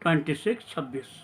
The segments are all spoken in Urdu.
26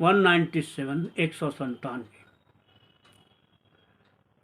197।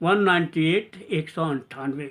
198।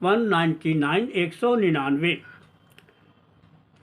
199।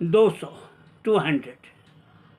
200।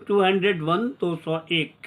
201।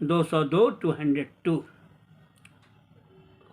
202।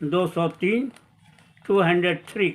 203।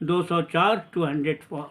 204।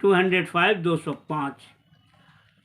205।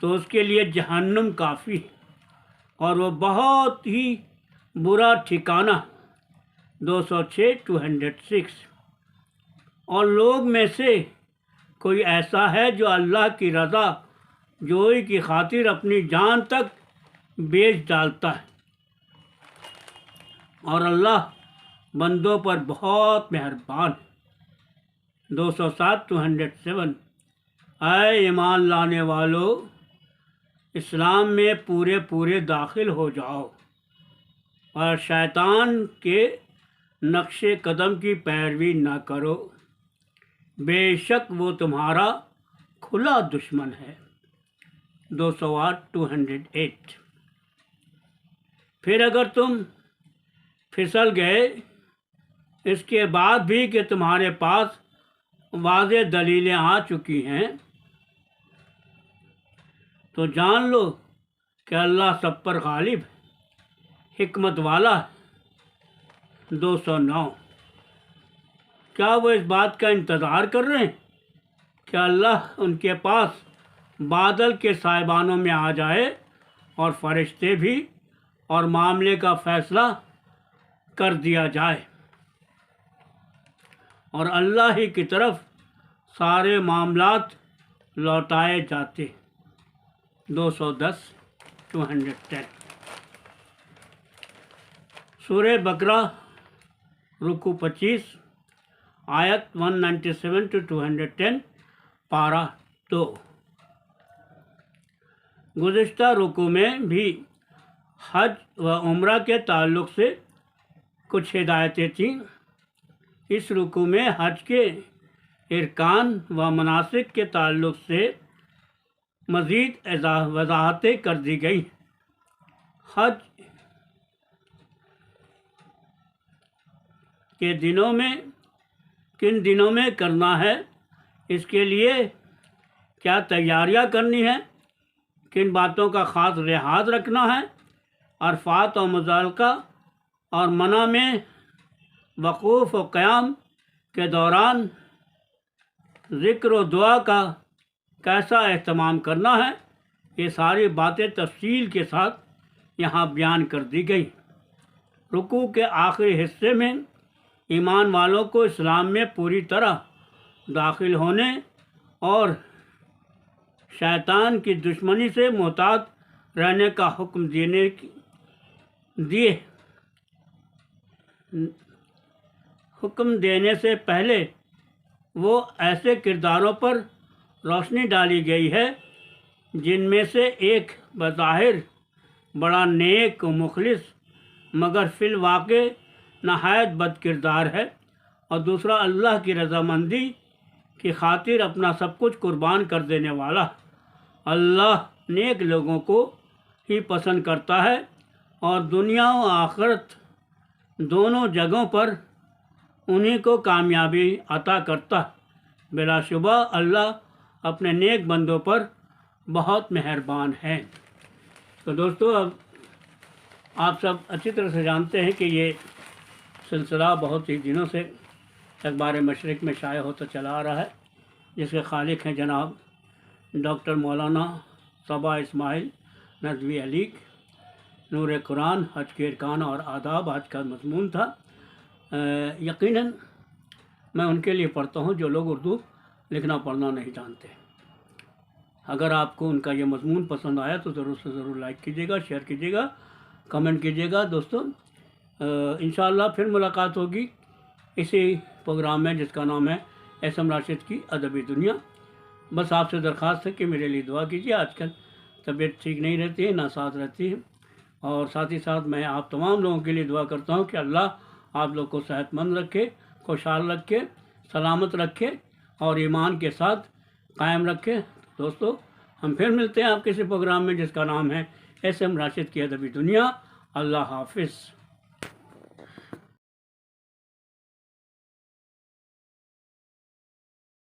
تو اس کے لیے جہنم کافی ہے اور وہ بہت ہی برا ٹھکانہ 206 206۔ اور لوگ میں سے کوئی ایسا ہے جو اللہ کی رضا جوئی کی خاطر اپنی جان تک بیچ ڈالتا ہے، اور اللہ بندوں پر بہت مہربان ہے۔ 207 207۔ اے ایمان لانے والو، اسلام میں پورے داخل ہو جاؤ اور شیطان کے نقش قدم کی پیروی نہ کرو، بے شک وہ تمہارا کھلا دشمن ہے۔ 208 208۔ پھر اگر تم پھسل گئے اس کے بعد بھی کہ تمہارے پاس واضح دلیلیں آ چکی ہیں، تو جان لو کہ اللہ سب پر غالب ہے، حکمت والا ہے۔ 209۔ کیا وہ اس بات کا انتظار کر رہے ہیں کہ اللہ ان کے پاس بادل کے سائبانوں میں آ جائے اور فرشتے بھی اور معاملے کا فیصلہ کر دیا جائے، اور اللہ ہی کی طرف سارے معاملات لوٹائے جاتے۔ 210 210۔ سورہ بقرہ رکوع 25 آیت 197 to 210، پارہ 2۔ گزشتہ رکوع میں بھی حج و عمرہ کے تعلق سے کچھ ہدایتیں تھیں۔ اس رکوع میں حج کے ارکان و مناسک کے تعلق سے مزید وضاحتیں کر دی گئی۔ حج کے دنوں میں کن دنوں میں کرنا ہے، اس کے لیے کیا تیاریاں کرنی ہیں، کن باتوں کا خاص لحاظ رکھنا ہے، عرفات و مزدلفہ اور منی میں وقوف و قیام کے دوران ذکر و دعا کا کیسا اہتمام کرنا ہے، یہ ساری باتیں تفصیل کے ساتھ یہاں بیان کر دی گئی۔ رکوع کے آخری حصے میں ایمان والوں کو اسلام میں پوری طرح داخل ہونے اور شیطان کی دشمنی سے محتاط رہنے کا حکم دینے سے پہلے وہ ایسے کرداروں پر روشنی ڈالی گئی ہے جن میں سے ایک بظاہر بڑا نیک و مخلص مگر فی الواقع نہایت بد کردار ہے، اور دوسرا اللہ کی رضامندی کی خاطر اپنا سب کچھ قربان کر دینے والا۔ اللہ نیک لوگوں کو ہی پسند کرتا ہے اور دنیا و آخرت دونوں جگہوں پر انہی کو کامیابی عطا کرتا ہے۔ بلا شبہ اللہ اپنے نیک بندوں پر بہت مہربان ہے۔ تو دوستو، اب آپ سب اچھی طرح سے جانتے ہیں کہ یہ سلسلہ بہت ہی دنوں سے اخبار مشرق میں شائع ہوتا چلا آ رہا ہے، جس کے خالق ہیں جناب ڈاکٹر مولانا صبا اسماعیل ندوی علی۔ نور قرآن حج کے ارکان اور آداب حج کا مضمون تھا۔ یقیناً میں ان کے لیے پڑھتا ہوں جو لوگ اردو لکھنا پڑھنا نہیں جانتے۔ اگر آپ کو ان کا یہ مضمون پسند آیا تو ضرور سے ضرور لائک کیجیے گا، شیئر کیجیے گا، کمنٹ کیجیے گا۔ دوستو، انشاءاللہ پھر ملاقات ہوگی اسی پروگرام میں جس کا نام ہے ایس ایم راشد کی ادبی دنیا۔ بس آپ سے درخواست ہے کہ میرے لیے دعا کیجیے۔ آج کل طبیعت ٹھیک نہیں رہتی ہے، ناساز رہتی ہے، اور ساتھ ہی ساتھ میں آپ تمام لوگوں کے لیے دعا کرتا ہوں کہ اللہ آپ لوگ کو صحت مند رکھے، خوشحال رکھے، سلامت رکھے اور ایمان کے ساتھ قائم رکھے۔ دوستو، ہم پھر ملتے ہیں آپ کسی پروگرام میں جس کا نام ہے ایس ایم راشد کی ادبی دنیا۔ اللہ حافظ۔